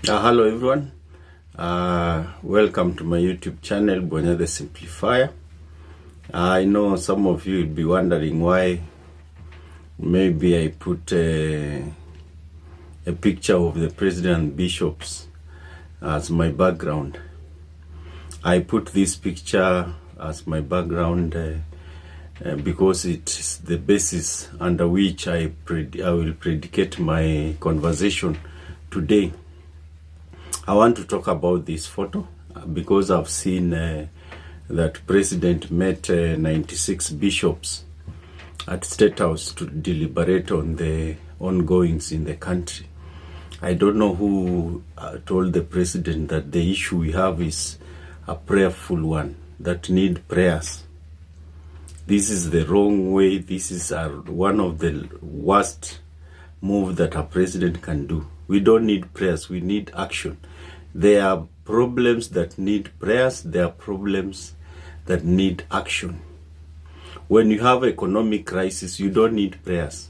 Hello everyone, welcome to my YouTube channel, Bonya the Simplifier. I know some of you will be wondering why maybe I put a picture of the president and bishops as my background. I put this picture as my background because it's the basis under which I will predicate my conversation today. I want to talk about this photo because I've seen that President met 96 bishops at State House to deliberate on the ongoings in the country. I don't know who told the President that the issue we have is a prayerful one that need prayers. This is the wrong way. This is one of the worst move that a president can do. We don't need prayers, we need action. There are problems that need prayers, there are problems that need action. When you have economic crisis, you don't need prayers.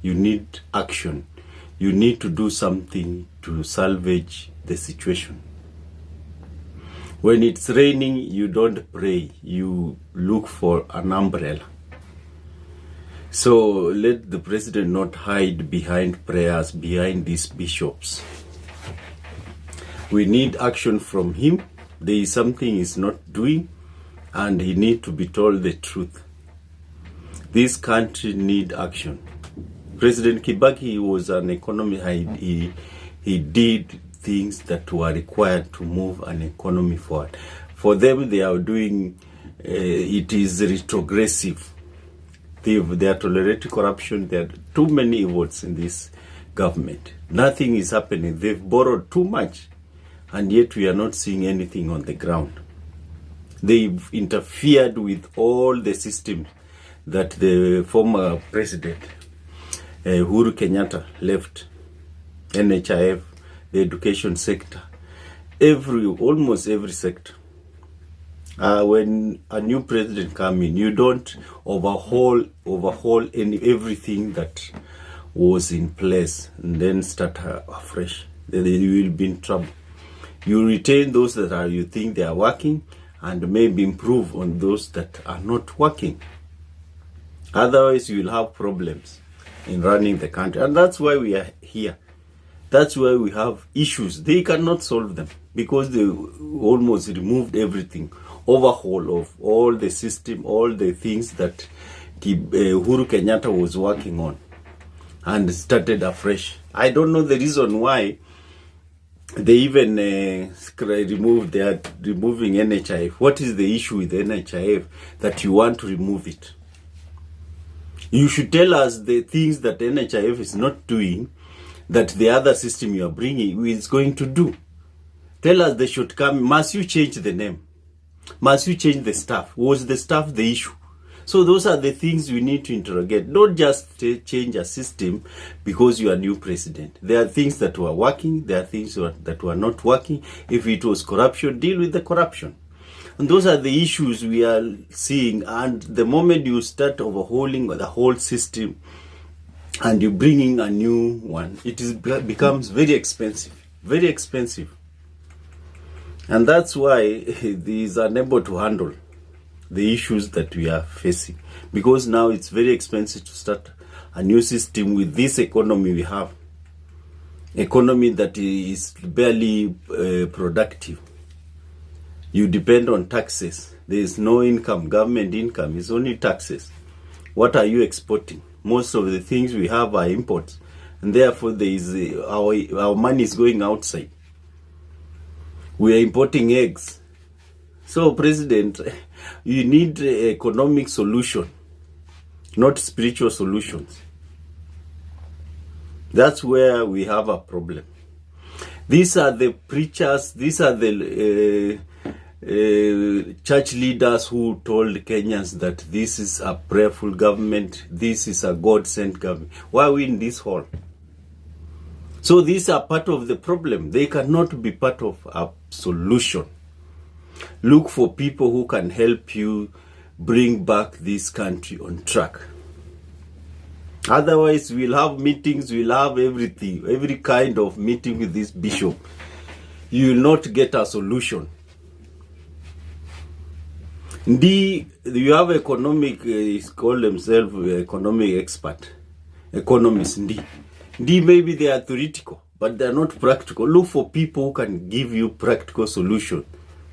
You need action. You need to do something to salvage the situation. When it's raining, you don't pray, you look for an umbrella. So let the president not hide behind prayers, behind these bishops. We need action from him. There is something he's not doing, and he needs to be told the truth. This country needs action. President Kibaki was an economist. He did things that were required to move an economy forward. For them, they are doing, it is retrogressive. They are tolerating corruption. There are too many evils in this government. Nothing is happening. They've borrowed too much, and yet we are not seeing anything on the ground. They've interfered with all the systems that the former president, Uhuru Kenyatta, left. NHIF, the education sector, almost every sector. When a new president comes in, you don't overhaul everything that was in place and then start afresh. Then you will be in trouble. You retain those that you think they are working, and maybe improve on those that are not working. Otherwise, you will have problems in running the country, and that's why we are here. That's why we have issues. They cannot solve them because they almost removed everything. Overhaul of all the system, all the things that Uhuru Kenyatta was working on, and started afresh. I don't know the reason why they even removed. They are removing NHIF. What is the issue with NHIF that you want to remove it? You should tell us the things that NHIF is not doing that the other system you are bringing is going to do. Tell us the shortcoming. Must you change the name? Must you change the staff? Was the staff the issue? So those are the things we need to interrogate. Don't just change a system because you are new president. There are things that were working. There are things that were not working. If it was corruption, deal with the corruption. And those are the issues we are seeing. And the moment you start overhauling the whole system and you bringing a new one, becomes very expensive. Very expensive. And that's why these are unable to handle the issues that we are facing. Because now it's very expensive to start a new system with this economy we have. Economy that is barely productive. You depend on taxes. There is no income, government income. It's only taxes. What are you exporting? Most of the things we have are imports. And therefore there is our money is going outside. We are importing eggs. So, President, you need an economic solution, not spiritual solutions. That's where we have a problem. These are the preachers, these are the church leaders who told Kenyans that this is a prayerful government, this is a God-sent government. Why are we in this hall? So these are part of the problem. They cannot be part of a solution. Look for people who can help you bring back this country on track. Otherwise, we'll have meetings, we'll have everything, every kind of meeting with this bishop. You will not get a solution. You have economic, call themselves economic expert, economists. Maybe they are theoretical, but they are not practical. Look for people who can give you practical solution.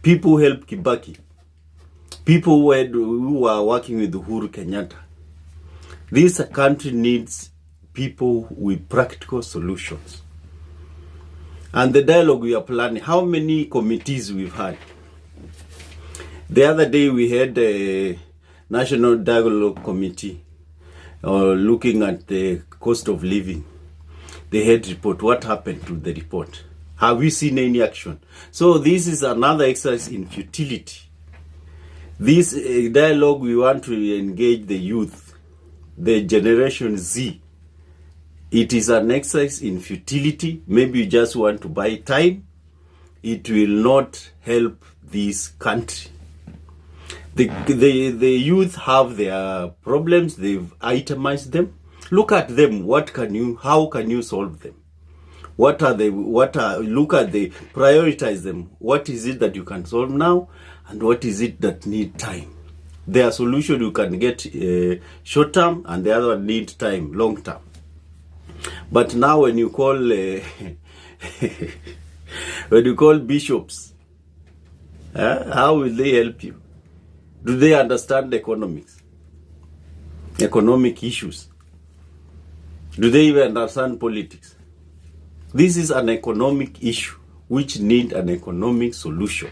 People who help Kibaki. People who are working with Uhuru Kenyatta. This country needs people with practical solutions. And the dialogue we are planning, how many committees we've had? The other day we had a National Dialogue Committee looking at the cost of living. They had report. What happened to the report? Have we seen any action? So this is another exercise in futility. This dialogue, we want to engage the youth, the Generation Z. It is an exercise in futility. Maybe you just want to buy time. It will not help this country. The youth have their problems. They've itemized them. Look at them. How can you solve them? Look at prioritize them. What is it that you can solve now? And what is it that need time? There are solutions you can get short term, and the other one need time, long term. But now when you call bishops, how will they help you? Do they understand economics? Economic issues? Do they even understand politics? This is an economic issue which need an economic solution.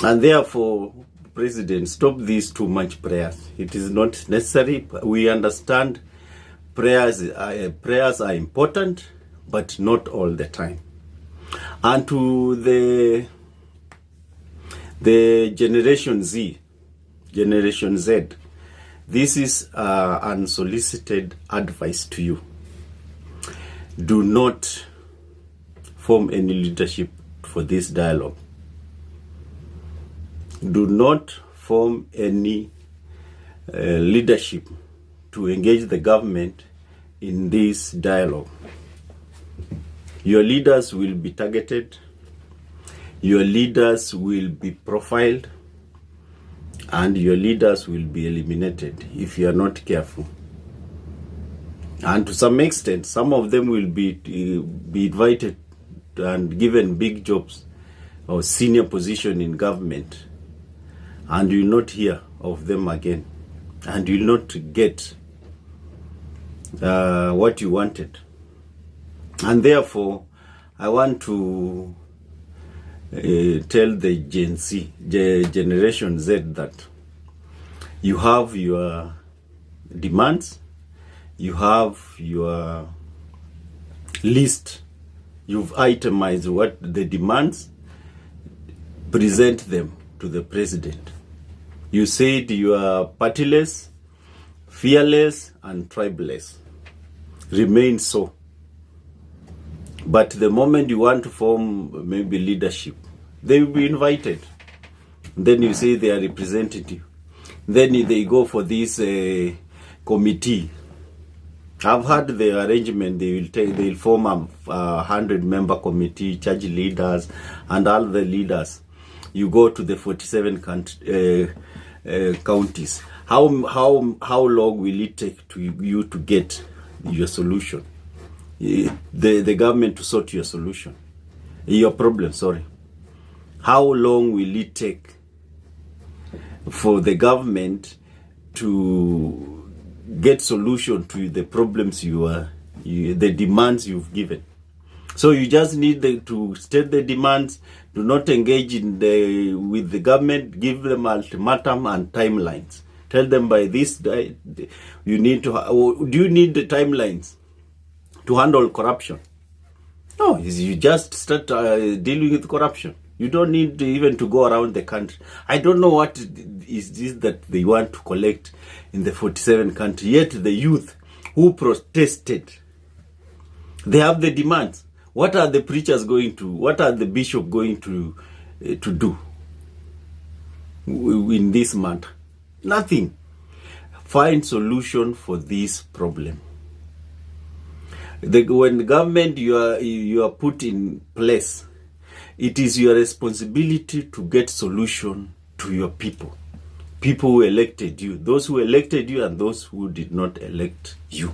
And therefore, President, stop these too much prayers. It is not necessary. We understand prayers are important, but not all the time. And to the Generation Z, this is unsolicited advice to you. Do not form any leadership for this dialogue. Do not form any leadership to engage the government in this dialogue. Your leaders will be targeted. Your leaders will be profiled. And your leaders will be eliminated if you are not careful. And to some extent, some of them will be invited and given big jobs or senior position in government. And you will not hear of them again. And you will not get what you wanted. And therefore, I want to tell the Gen Z, Generation Z, that you have your demands, you have your list, you've itemized what the demands, present them to the president. You said you are partyless, fearless, and tribeless. Remain so. But the moment you want to form maybe leadership, they will be invited. Then you say they are representative. Then they go for this committee. I've had the arrangement. They'll form a 100-member committee, church leaders, and all the leaders. You go to the 47 counties. How long will it take to you to get your solution? The government to sort your solution, your problem, sorry. How long will it take for the government to get solution to the problems the demands you've given? So you just need to state the demands. Do not engage with the government. Give them ultimatum and timelines. Tell them by this day you need to. Do you need the timelines to handle corruption? No, you just start dealing with corruption. You don't need even to go around the country. I don't know what is this that they want to collect in the 47 countries. Yet the youth who protested, they have the demands. What are the preachers going to? What are the bishop going to do in this matter? Nothing. find solution for this problem. When the government you are put in place, it is your responsibility to get solution to your people who elected you, those who elected you and those who did not elect you,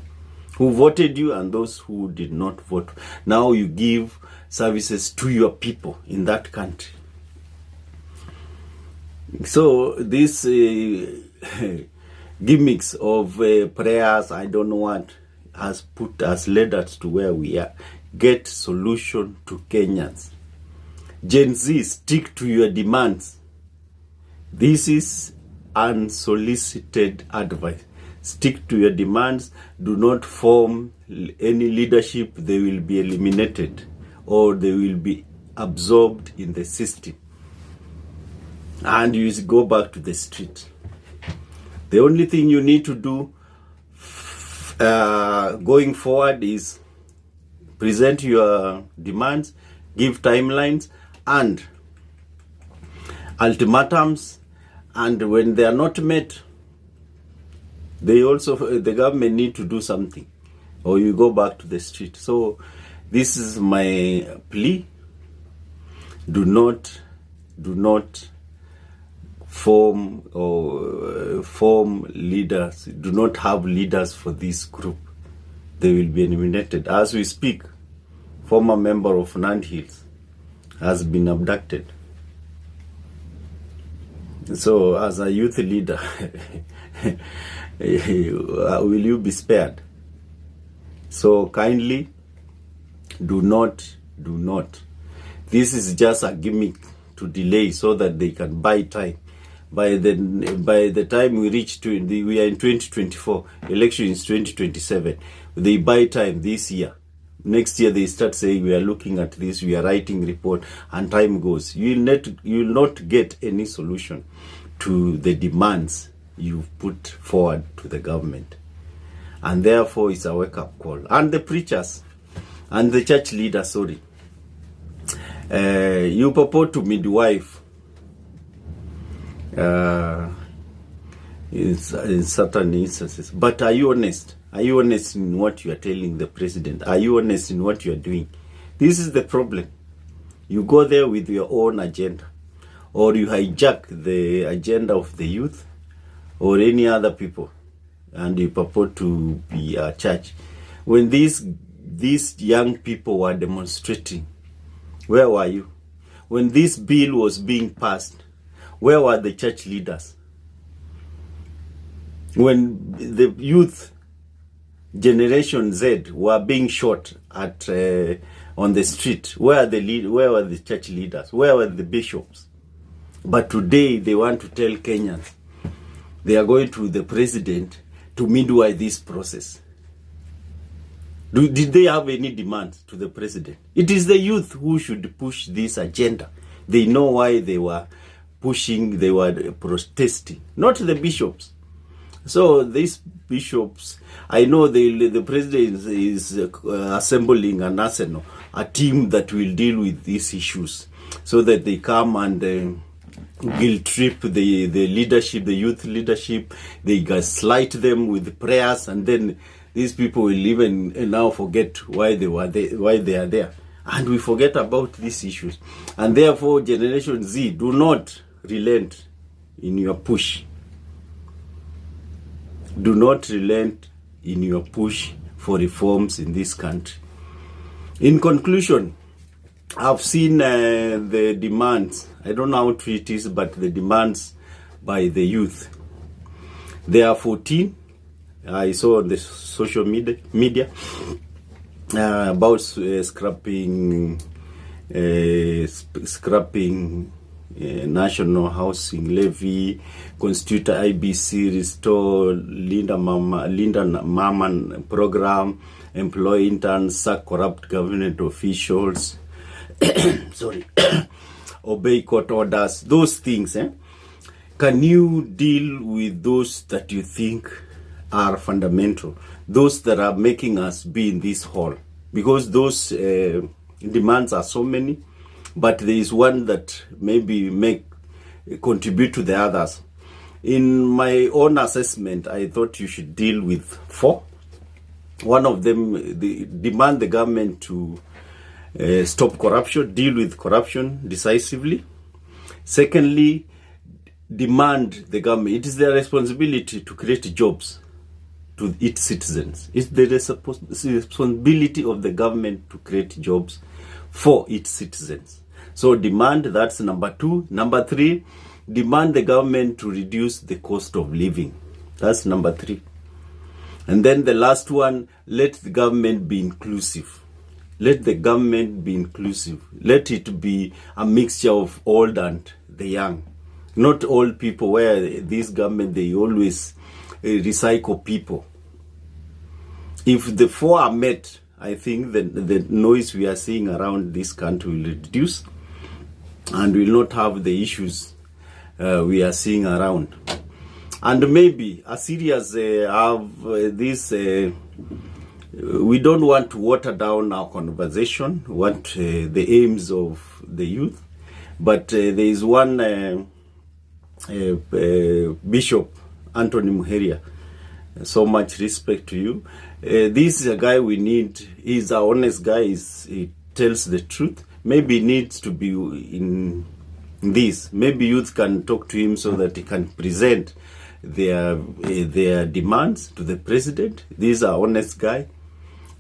who voted you and those who did not vote. Now you give services to your people in that country. So these gimmicks of prayers, I don't know what, has led us to where we are. Get solution to Kenyans. Gen Z, stick to your demands. This is unsolicited advice. Stick to your demands. Do not form any leadership. They will be eliminated or they will be absorbed in the system. And you go back to the street. The only thing you need to do going forward is present your demands, give timelines and ultimatums, and when they are not met, the government need to do something, or you go back to the street. So this is my plea. Do not form leaders. Do not have leaders for this group. They will be eliminated. As we speak, former member of Nand Hills has been abducted. So as a youth leader, will you be spared? So kindly do not. This is just a gimmick to delay so that they can buy time. By the time we reach we are in 2024, election is 2027. They buy time this year. Next year they start saying we are looking at this, we are writing report, and time goes. You will not get any solution to the demands you've put forward to the government. And therefore it's a wake-up call. And the preachers and the church leaders, you purport to midwife in certain instances. But are you honest? Are you honest in what you are telling the president? Are you honest in what you are doing? This is the problem. You go there with your own agenda, or you hijack the agenda of the youth or any other people, and you purport to be a church. When these young people were demonstrating, where were you? When this bill was being passed, where were the church leaders? When the youth Generation Z were being shot at on the street, where were the church leaders? Where were the bishops? But today they want to tell Kenyans they are going to the president to midwife this process. Did they have any demands to the president? It is the youth who should push this agenda. They know why they were pushing, they were protesting, not the bishops. So these bishops, I know the president is assembling an arsenal, a team that will deal with these issues, so that they come and guilt trip the leadership, the youth leadership. They gaslight them with prayers, and then these people will even now forget why they were there, why they are there, and we forget about these issues. And therefore, Generation Z, do not relent in your push. Do not relent in your push for reforms in this country. In conclusion, I've seen the demands. I don't know how true it is, but the demands by the youth. They are 14. I saw on the social media about scrapping national housing levy, constitute IBC, restore Linda Mama program, employ interns, sack corrupt government officials, obey court orders, those things. Can you deal with those that you think are fundamental, those that are making us be in this hall? Because those demands are so many, but there is one that maybe contribute to the others. In my own assessment, I thought you should deal with 4. One of them, demand the government to stop corruption, deal with corruption decisively. Secondly, demand the government, it is their responsibility to create jobs to its citizens. It's the responsibility of the government to create jobs for its citizens. So demand, that's number 2. Number 3, demand the government to reduce the cost of living. That's number 3. And then the last one, let the government be inclusive. Let the government be inclusive. Let it be a mixture of old and the young. Not old people, where this government, they always recycle people. If the 4 are met, I think the noise we are seeing around this country will reduce and will not have the issues we are seeing around. And maybe as serious this, we don't want to water down our conversation, what the aims of the youth, but there is one Bishop Anthony Muheria. So much respect to you. This is a guy we need. He's an honest guy. He tells the truth. Maybe he needs to be in this. Maybe youth can talk to him so that he can present their demands to the president. This is an honest guy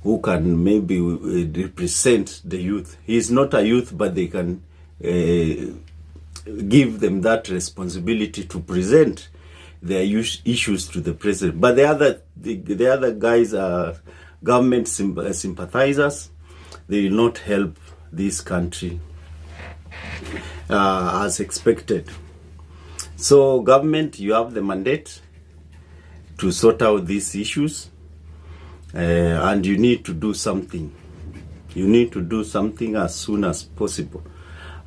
who can maybe represent the youth. He's not a youth, but they can give them that responsibility to present their issues to the president. But the other guys are government sympathizers. They will not help this country as expected. So government, you have the mandate to sort out these issues, and you need to do something. You need to do something as soon as possible.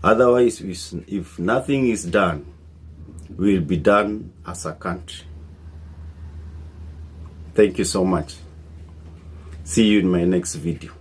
Otherwise, if nothing is done, we'll be done as a country. Thank you so much. See you in my next video.